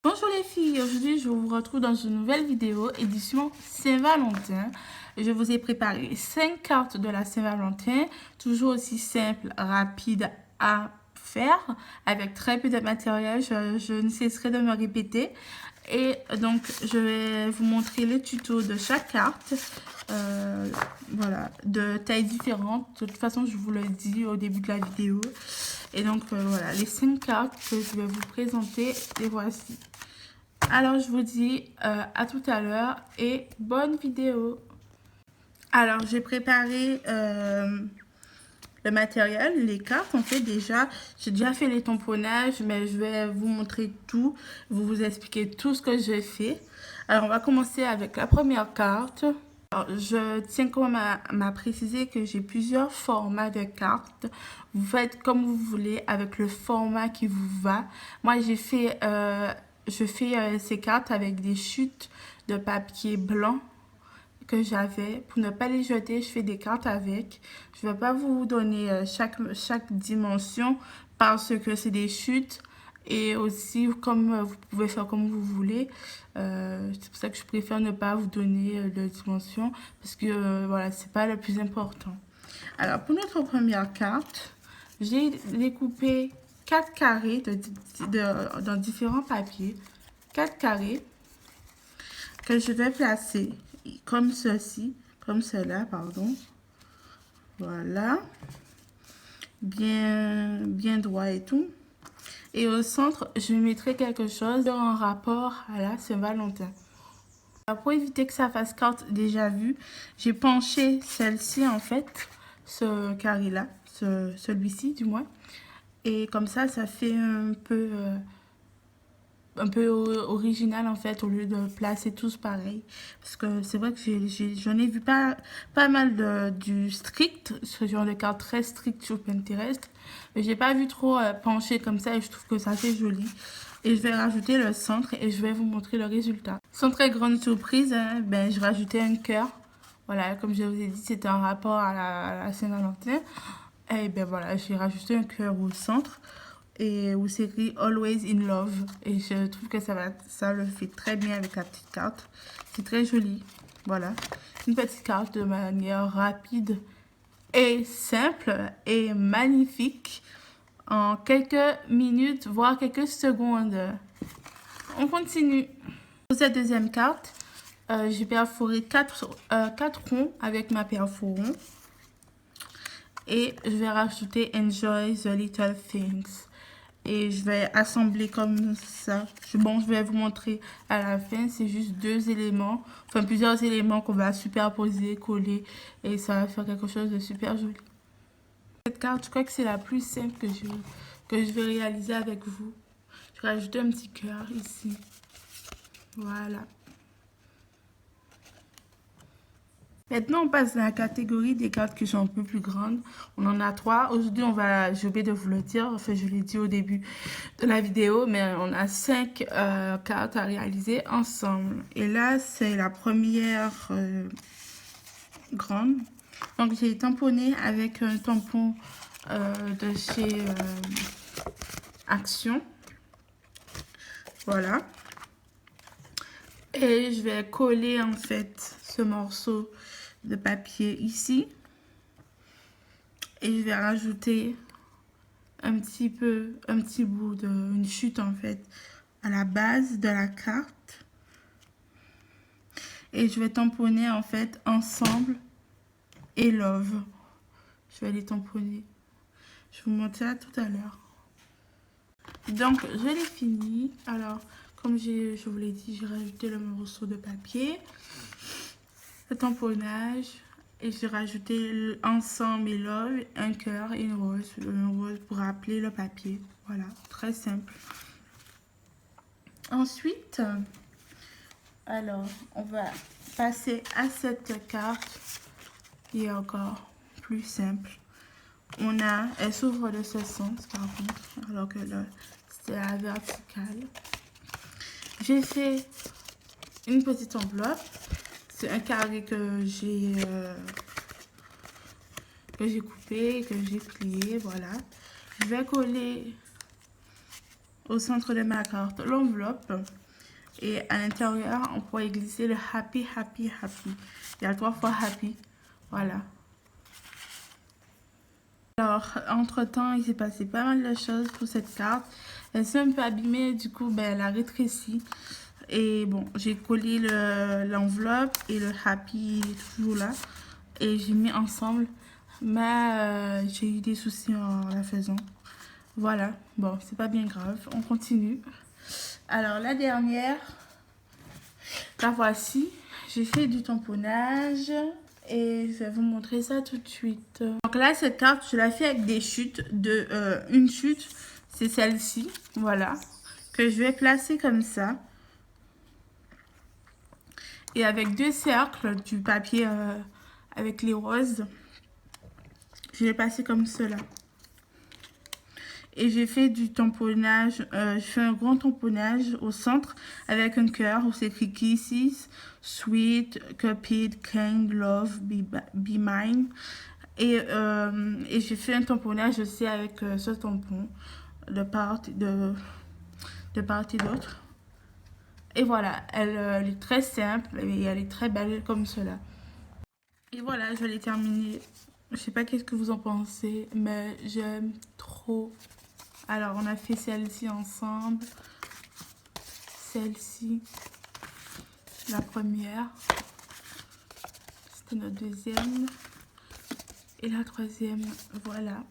Bonjour les filles, aujourd'hui je vous retrouve dans une nouvelle vidéo édition Saint-Valentin. Je vous ai préparé 5 cartes de la Saint-Valentin, toujours aussi simple, rapide à faire, avec très peu de matériel, je ne cesserai de me répéter. Et donc je vais vous montrer les tutos de chaque carte, voilà, de tailles différentes. De toute façon je vous le dis au début de la vidéo. Et donc voilà, les 5 cartes que je vais vous présenter, les voici. Alors, je vous dis à tout à l'heure et bonne vidéo. Alors, j'ai préparé le matériel, les cartes. En fait, j'ai déjà fait les tamponnages, mais je vais vous montrer tout, vous expliquer tout ce que j'ai fait. Alors, on va commencer avec la première carte. Alors, je tiens quand même à préciser que j'ai plusieurs formats de cartes. Vous faites comme vous voulez avec le format qui vous va. Moi, je fais ces cartes avec des chutes de papier blanc que j'avais. Pour ne pas les jeter, je fais des cartes avec. Je ne vais pas vous donner chaque dimension parce que c'est des chutes. Et aussi, comme vous pouvez faire comme vous voulez. C'est pour ça que je préfère ne pas vous donner de dimension. Parce que voilà, c'est pas le plus important. Alors, pour notre première carte, j'ai découpé 4 carrés dans différents papiers. 4 carrés que je vais placer comme ceci, comme cela, pardon. Voilà. Bien droit et tout. Et au centre, je mettrai quelque chose en rapport à la Saint-Valentin. Pour éviter que ça fasse carte déjà vue, j'ai penché celle-ci en fait, ce carré-là, celui-ci du moins. Et comme ça fait un peu original en fait, au lieu de placer tous pareil. Parce que c'est vrai que j'en ai vu pas mal du strict, ce genre de carte très strict sur Pinterest. Mais j'ai pas vu trop pencher comme ça et je trouve que ça fait joli. Et je vais rajouter le centre et je vais vous montrer le résultat. Sans très grande surprise, hein, ben, je vais rajouter un cœur. Voilà, comme je vous ai dit, c'était un rapport à la Saint-Valentin. Et ben voilà, j'ai rajouté un cœur au centre et où c'est écrit Always in Love. Et je trouve que ça le fait très bien avec la petite carte. C'est très joli. Voilà, une petite carte de manière rapide et simple et magnifique en quelques minutes, voire quelques secondes. On continue. Pour cette deuxième carte, j'ai perforé 4 ronds avec ma perforon. Et je vais rajouter Enjoy the Little Things. Et je vais assembler comme ça. Je vais vous montrer à la fin. C'est juste 2 éléments. Enfin, plusieurs éléments qu'on va superposer, coller. Et ça va faire quelque chose de super joli. Cette carte, je crois que c'est la plus simple que je vais réaliser avec vous. Je vais rajouter un petit cœur ici. Voilà. Maintenant, on passe à la catégorie des cartes qui sont un peu plus grandes. On en a 3. Aujourd'hui, j'ai oublié de vous le dire, enfin, je l'ai dit au début de la vidéo, mais on a 5 cartes à réaliser ensemble. Et là, c'est la première grande. Donc, j'ai tamponné avec un tampon de chez Action. Voilà. Et je vais coller en fait ce morceau de papier ici. Et je vais rajouter un petit bout une chute en fait à la base de la carte. Et je vais tamponner en fait ensemble et love. Je vais les tamponner. Je vais vous montrer ça tout à l'heure. Donc je l'ai fini. Alors comme je vous l'ai dit, j'ai rajouté le morceau de papier, le tamponnage. Et j'ai rajouté ensemble et love, un cœur et une rose pour rappeler le papier. Voilà, très simple. Ensuite, alors, on va passer à cette carte qui est encore plus simple. Elle s'ouvre de ce sens par contre, alors que là, c'est la verticale. J'ai fait une petite enveloppe. C'est un carré que j'ai coupé, que j'ai plié, voilà. Je vais coller au centre de ma carte l'enveloppe. Et à l'intérieur, on pourrait glisser le happy, happy, happy. Il y a 3 fois happy. Voilà. Alors, entre-temps, il s'est passé pas mal de choses pour cette carte. Elle s'est un peu abîmée, du coup, ben, elle a rétréci. Et bon, j'ai collé l'enveloppe et le happy est toujours là. Et j'ai mis ensemble. Mais j'ai eu des soucis en la faisant. Voilà. Bon, c'est pas bien grave. On continue. Alors, la dernière. La voici. J'ai fait du tamponnage. Et je vais vous montrer ça tout de suite. Donc là, cette carte, je la fais avec des chutes. Une chute, c'est celle-ci. Voilà. Que je vais placer comme ça. Et avec 2 cercles du papier avec les roses. Je vais passer comme cela. Et j'ai fait du tamponnage. Je fais un grand tamponnage au centre avec un cœur où c'est écrit Kisses, Sweet, Cupid, King, Love, Be Mine. Et j'ai fait un tamponnage aussi avec ce tampon de part et d'autre. Et voilà, elle est très simple et elle est très belle comme cela. Et voilà, je l'ai terminée. Je sais pas qu'est-ce que vous en pensez, mais j'aime trop. Alors, on a fait celle-ci ensemble. Celle-ci, la première. C'était notre deuxième. Et la troisième, voilà.